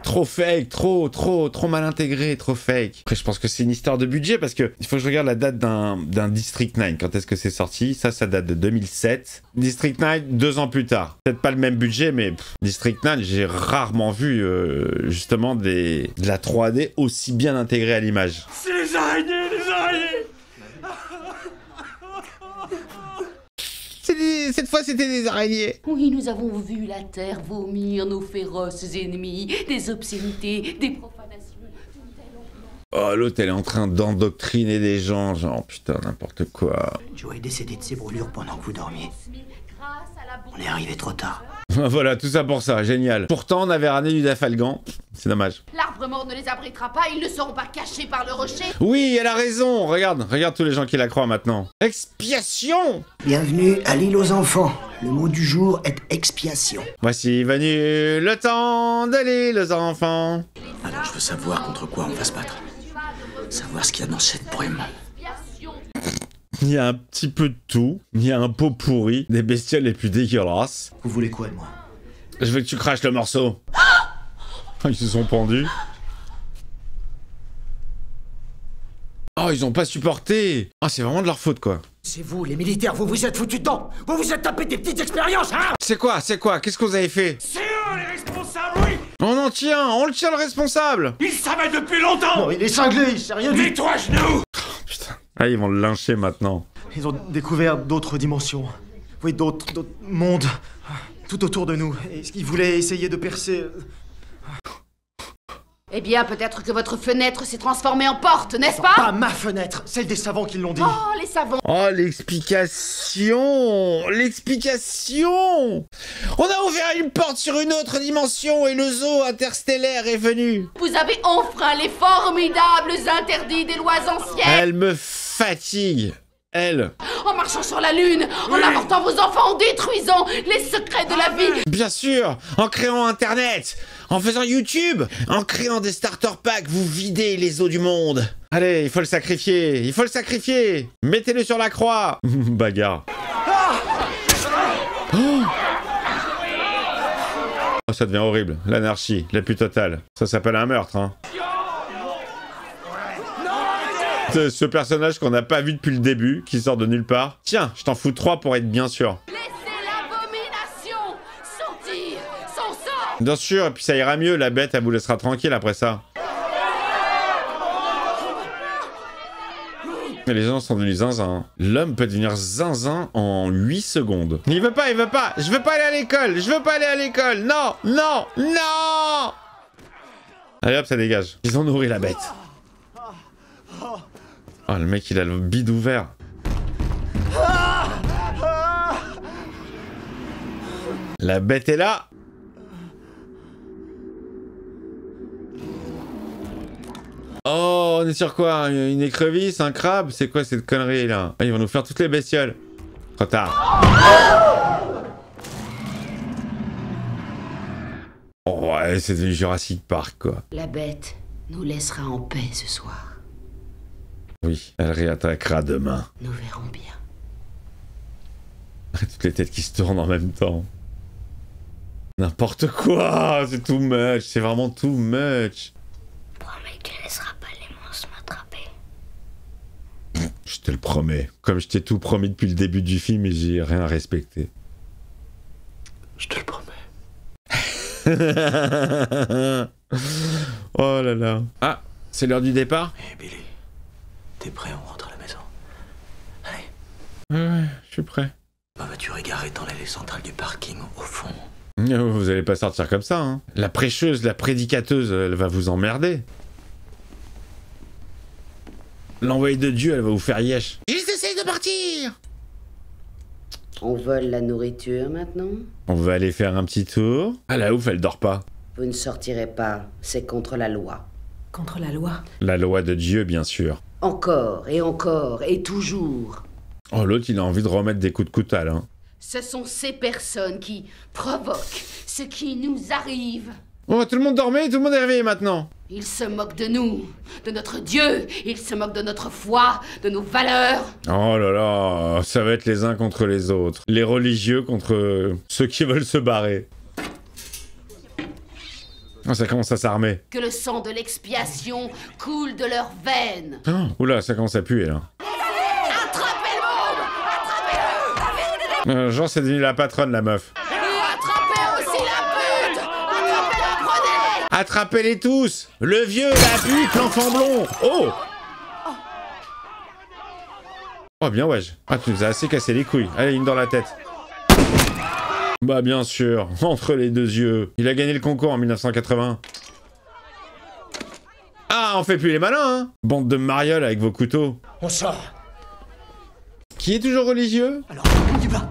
Trop fake, trop mal intégré, trop fake. Après, je pense que c'est une histoire de budget parce que il faut que je regarde la date d'un District 9. Quand est-ce que c'est sorti? Ça date de 2007. District 9, 2 ans plus tard. Peut-être pas le même budget, mais District 9, j'ai rarement vu justement de la 3D aussi bien intégrée à l'image. C'est les araignées. Cette fois, c'était des araignées. Oui, nous avons vu la terre vomir nos féroces ennemis, des obscénités, des profanations. Oh, l'autre, elle est en train d'endoctriner des gens, genre, putain, n'importe quoi. Joe est décédé de ses brûlures pendant que vous dormiez. On est arrivé trop tard. Voilà, tout ça pour ça, génial. Pourtant, on avait ramené du dafalgan. C'est dommage. L'arbre mort ne les abritera pas, ils ne seront pas cachés par le rocher. Oui, elle a raison. Regarde tous les gens qui la croient maintenant. Expiation. Bienvenue à l'île aux enfants. Le mot du jour est expiation. Voici venu le temps de l'île aux enfants. Alors je veux savoir contre quoi on va se battre. Savoir ce qu'il y a dans cette brume. Il y a un petit peu de tout. Il y a un pot pourri, des bestioles les plus dégueulasses. Vous voulez quoi de moi? Je veux que tu craches le morceau. Ils se sont pendus. Oh, ils ont pas supporté. Ah, c'est vraiment de leur faute, quoi. C'est vous, les militaires, vous vous êtes foutus dedans. Vous vous êtes tapé des petites expériences, hein? C'est quoi? Qu'est-ce que vous avez fait? C'est eux les responsables, oui. On le tient le responsable. Ils savaient depuis longtemps. Non, il est cinglé, il sait rien du tout. Mets-toi à genoux. Putain. Ah, ils vont le lyncher maintenant. Ils ont découvert d'autres dimensions. Oui, d'autres mondes. Tout autour de nous. Et ils voulaient essayer de percer... Eh bien, peut-être que votre fenêtre s'est transformée en porte, n'est-ce pas? Pas ma fenêtre, celle des savants qui l'ont dit. Oh, les savants. Oh, l'explication. On a ouvert une porte sur une autre dimension et le zoo interstellaire est venu. Vous avez enfreint les formidables interdits des lois anciennes. Elle me fatigue. En marchant sur la lune, en avortant vos enfants, en détruisant les secrets de la vie. Bien sûr, en créant Internet, en faisant YouTube, en créant des starter packs, vous videz les eaux du monde. Allez, il faut le sacrifier. Mettez-le sur la croix. Bagarre. Oh, ça devient horrible. L'anarchie, la plus totale. Ça s'appelle un meurtre, hein. Ce personnage qu'on n'a pas vu depuis le début, qui sort de nulle part. Tiens, je t'en fous 3 pour être bien sûr. Laissez l'abomination sortir son sang. Bien sûr, et puis ça ira mieux, la bête, elle vous laissera tranquille après ça. Mais les gens sont devenus zinzin. L'homme peut devenir zinzin en 8 secondes. Il veut pas. Je veux pas aller à l'école. Non. Allez hop, ça dégage. Ils ont nourri la bête. Oh, le mec, il a le bide ouvert. La bête est là. Oh, on est sur quoi? Une écrevisse? Un crabe? C'est quoi cette connerie, là? Ah, ils vont nous faire toutes les bestioles. Trop tard. Oh, ouais, c'est du Jurassic Park, quoi. La bête nous laissera en paix ce soir. Oui, elle réattaquera demain. Nous verrons bien. Toutes les têtes qui se tournent en même temps. N'importe quoi, c'est too much, c'est vraiment too much. Promets que tu laisseras pas les monstres m'attraper. Je te le promets. Comme je t'ai tout promis depuis le début du film et j'ai rien respecté. Je te le promets. Oh là là. Ah, c'est l'heure du départ? Hey Billy. T'es prêt, on rentre à la maison. Allez. Ouais, je suis prêt. Ma voiture est garée dans l'allée centrale du parking, au fond. Vous allez pas sortir comme ça, hein. La prêcheuse, la prédicateuse, elle va vous emmerder. L'envoyé de Dieu, elle va vous faire yesh. Ils essayent de partir. On vole la nourriture maintenant? On va aller faire un petit tour. Ah la ouf, elle dort pas. Vous ne sortirez pas, c'est contre la loi. Contre la loi? La loi de Dieu, bien sûr. Encore et toujours. Oh, l'autre, il a envie de remettre des coups de coutal, hein. Ce sont ces personnes qui provoquent ce qui nous arrive. Oh, tout le monde dormait, tout le monde est réveillé maintenant. Ils se moquent de nous, de notre Dieu. Ils se moquent de notre foi, de nos valeurs. Oh là là, ça va être les uns contre les autres. Les religieux contre ceux qui veulent se barrer. Oh, ça commence à s'armer. Que le sang de l'expiation coule de leurs veines. Oh, oula, ça commence à puer, là. Attrapez-le! Genre, c'est devenu la patronne, la meuf. Attrapez aussi la pute! Attrapez-la, prenez! Attrapez-les tous! Le vieux, la pute, l'enfant blond! Oh! Oh, bien, wesh. Ah, tu nous as assez cassé les couilles. Allez, une dans la tête. Bah, bien sûr, entre les deux yeux. Il a gagné le concours en 1980. Ah, on fait plus les malins, hein! Bande de marioles avec vos couteaux. On sort. Qui est toujours religieux? Alors, on y va.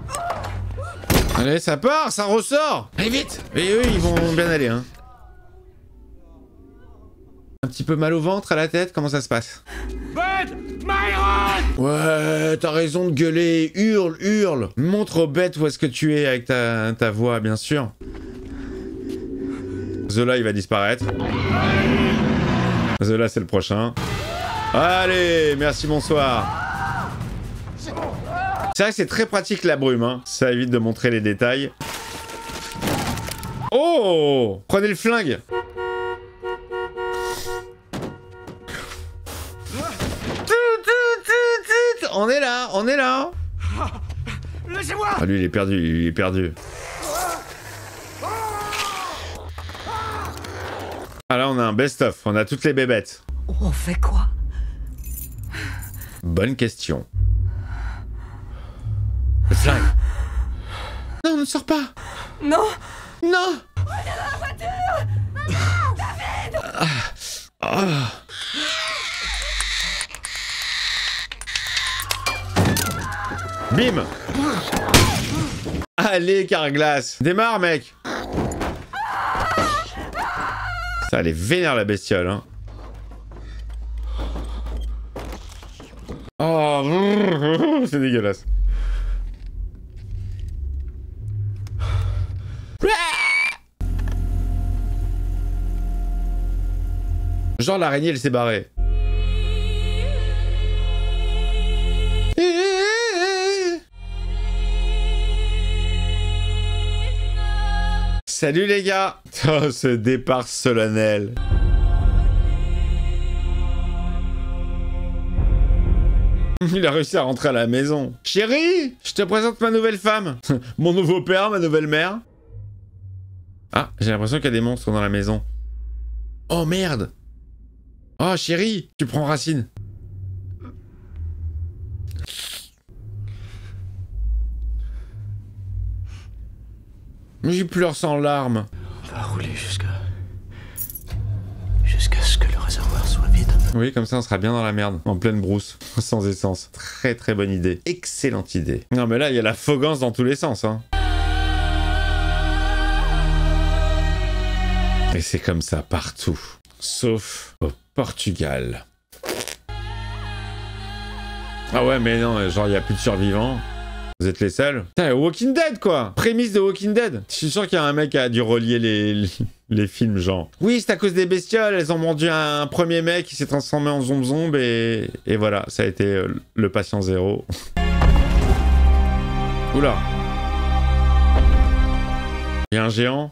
Allez, ça part, ça ressort. Allez, vite. Et eux, ils vont bien aller, hein. Un petit peu mal au ventre, à la tête, comment ça se passe? Ouais, t'as raison de gueuler, hurle. Montre aux bêtes où est-ce que tu es avec ta voix, bien sûr. Zola, il va disparaître. Zola, c'est le prochain. Allez, merci, bonsoir. C'est vrai que c'est très pratique la brume, hein. Ça évite de montrer les détails. Oh! Prenez le flingue. On est là, on est là. Laissez-moi! Ah, lui, il est perdu, il est perdu. Ah là, on a un best-of, on a toutes les bébêtes. On fait quoi? Bonne question. Le flingue. Non, ne sors pas. Non! Non! On est dans la voiture! Maman! David! Bim! Allez, Carglass! Démarre, mec! Ça, elle est vénère, la bestiole, hein. Oh, c'est dégueulasse. Genre, l'araignée, elle s'est barrée. Salut les gars! Oh, ce départ solennel. Il a réussi à rentrer à la maison. Chérie, je te présente ma nouvelle femme. Mon nouveau père, ma nouvelle mère. Ah, j'ai l'impression qu'il y a des monstres dans la maison. Oh merde! Oh chérie, tu prends Racine. Je pleure sans larmes. On va rouler jusqu'à ce que le réservoir soit vide. Oui, comme ça on sera bien dans la merde, en pleine brousse, sans essence. Très très bonne idée. Excellente idée. Non mais là, il y a la fogance dans tous les sens, hein. Et c'est comme ça partout. Sauf au Portugal. Ah ouais, mais non, genre il n'y a plus de survivants. Vous êtes les seuls. Putain, Walking Dead, quoi. Prémisse de Walking Dead. Je suis sûr qu'il y a un mec qui a dû relier les films, genre. Oui, c'est à cause des bestioles. Elles ont mordu un premier mec qui s'est transformé en zombie et voilà, ça a été le patient zéro. Oula. Il y a un géant.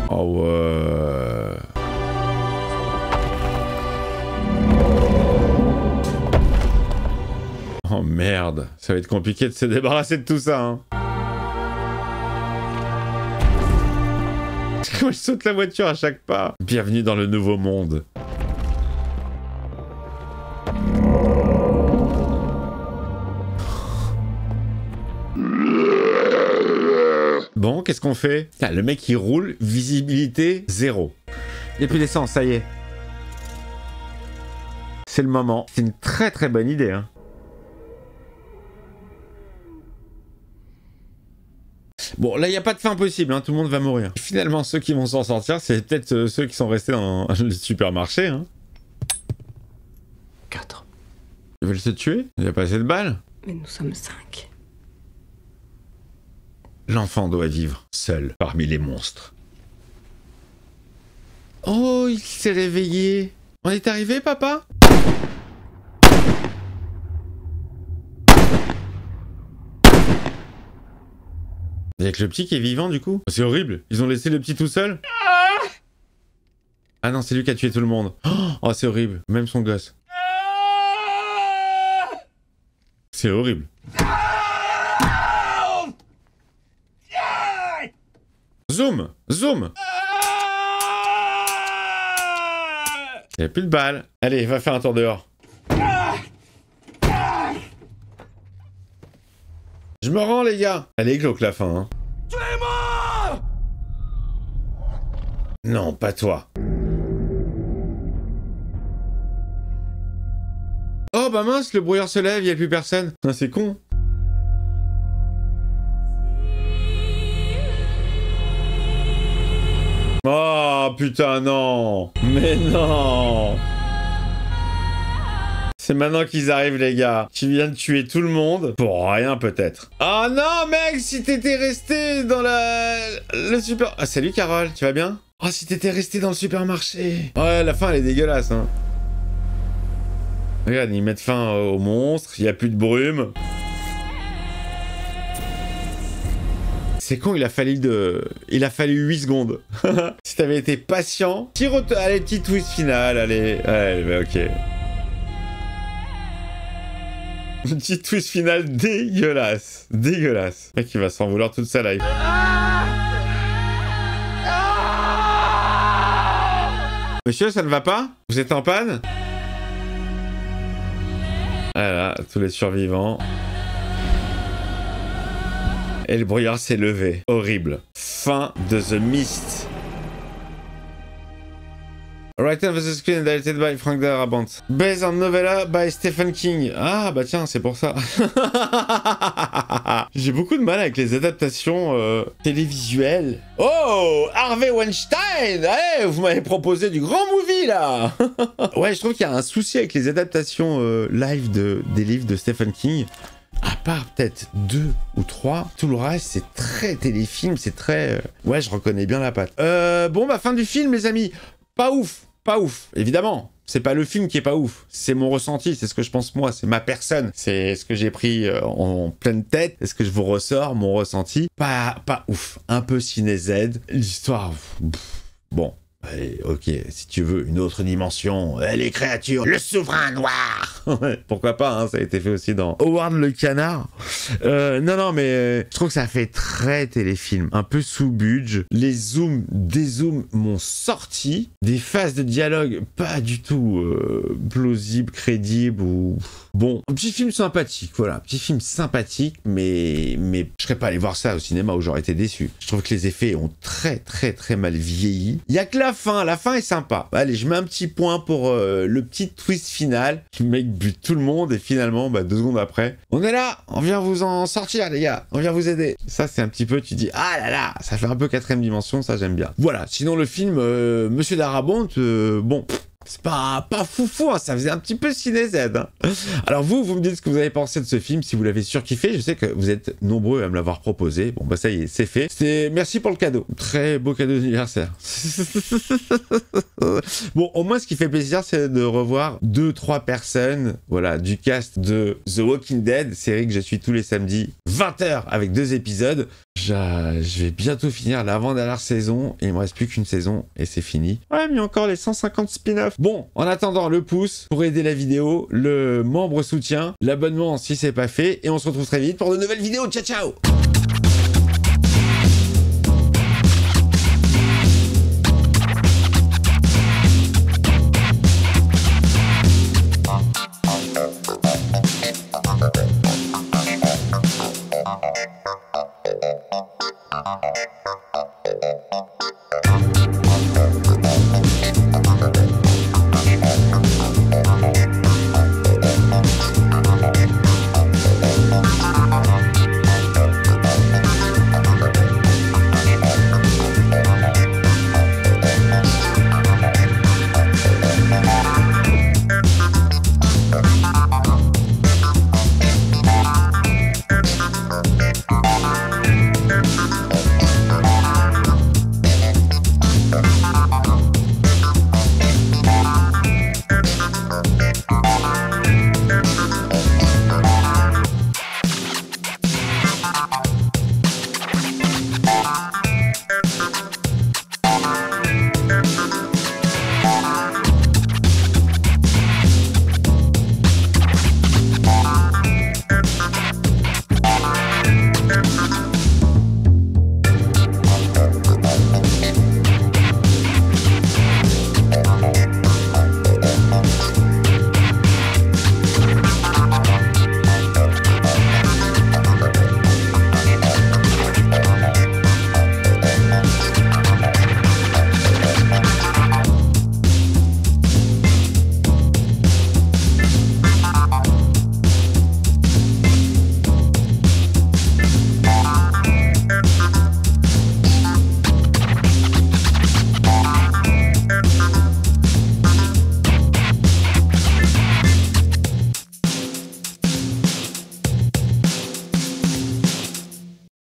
Oh ouais. Oh merde, ça va être compliqué de se débarrasser de tout ça, hein. Moi je saute la voiture à chaque pas. Bienvenue dans le nouveau monde. Bon, qu'est-ce qu'on fait? Ah, le mec il roule, visibilité 0. Il n'y a plus d'essence, ça y est. C'est le moment. C'est une très très bonne idée, hein. Bon, là, il n'y a pas de fin possible, hein, tout le monde va mourir. Finalement, ceux qui vont s'en sortir, c'est peut-être ceux qui sont restés dans le supermarché. Hein. 4. Ils veulent se tuer? Il n'y a pas assez de balles? Mais nous sommes 5. L'enfant doit vivre seul parmi les monstres. Oh, il s'est réveillé. On est arrivé, papa? Avec le petit qui est vivant, du coup? C'est horrible. Ils ont laissé le petit tout seul? Ah non, c'est lui qui a tué tout le monde. Oh, c'est horrible. Même son gosse. C'est horrible. Zoom! Zoom! Il n'y a plus de balles. Allez, va faire un tour dehors. Je me rends, les gars. Allez, glauque la fin, hein. Tuez-moi! Non, pas toi. Oh, bah mince, le brouillard se lève, il n'y a plus personne. Ah, c'est con. Oh, putain, non. Mais non. C'est maintenant qu'ils arrivent, les gars. Tu viens de tuer tout le monde. Pour rien, peut-être. Oh non, mec, si t'étais resté dans le super... Ah, salut, Carole, tu vas bien? Oh, si t'étais resté dans le supermarché. Ouais, la fin, elle est dégueulasse, hein. Regarde, ils mettent fin au monstre. Il n'y a plus de brume. C'est con, il a fallu 8 secondes. Si t'avais été patient... Allez, petit twist final, allez. Allez, bah, ok. Petit twist final dégueulasse. Dégueulasse. Le mec, il va s'en vouloir toute sa life. Monsieur, ça ne va pas? Vous êtes en panne? Voilà, tous les survivants. Et le brouillard s'est levé. Horrible. Fin de The Mist. Written for the screen and directed by Frank Darabont. Based on novella by Stephen King. Ah bah tiens, c'est pour ça. J'ai beaucoup de mal avec les adaptations télévisuelles. Oh, Harvey Weinstein. Allez, vous m'avez proposé du grand movie là. Ouais, je trouve qu'il y a un souci avec les adaptations live des livres de Stephen King. À part peut-être 2 ou 3, tout le reste c'est très téléfilm, c'est très... Ouais, je reconnais bien la patte. Bon bah fin du film les amis. Pas ouf, pas ouf, évidemment. C'est pas le film qui est pas ouf, c'est mon ressenti, c'est ce que je pense moi, c'est ma personne, c'est ce que j'ai pris en pleine tête, c'est ce que je vous ressors, mon ressenti. Pas ouf, un peu ciné Z, l'histoire, bon. Allez, ok, si tu veux une autre dimension, les créatures, le souverain noir. Pourquoi pas, hein, ça a été fait aussi dans Howard le canard. Non, mais je trouve que ça fait très téléfilm, un peu sous-budget. Les zooms, dézooms m'ont sorti. Des phases de dialogue pas du tout plausibles, crédibles ou... Bon, un petit film sympathique, voilà, un petit film sympathique, mais je serais pas allé voir ça au cinéma où j'aurais été déçu. Je trouve que les effets ont très mal vieilli. Il y a que la fin est sympa. Allez, je mets un petit point pour le petit twist final. Le mec bute tout le monde et finalement, 2 secondes après, on est là, on vient vous en sortir les gars, on vient vous aider. Ça c'est un petit peu, tu dis, ah là là, ça fait un peu 4ème dimension, ça j'aime bien. Voilà, sinon le film, Monsieur Darabont, bon... C'est pas foufou, hein, ça faisait un petit peu ciné Z. Hein. Alors vous me dites ce que vous avez pensé de ce film, si vous l'avez surkiffé. Je sais que vous êtes nombreux à me l'avoir proposé. Bon bah ça y est, c'est fait. Merci pour le cadeau. Très beau cadeau d'anniversaire. Bon, au moins ce qui fait plaisir, c'est de revoir 2-3 personnes, voilà, du cast de The Walking Dead, série que je suis tous les samedis, 20h avec 2 épisodes. Je vais bientôt finir l'avant-dernière saison et il me reste plus qu'une saison et c'est fini. Ouais, mais encore les 150 spin-offs. Bon, en attendant, le pouce pour aider la vidéo, le membre soutien, l'abonnement si c'est pas fait et on se retrouve très vite pour de nouvelles vidéos. Ciao, ciao!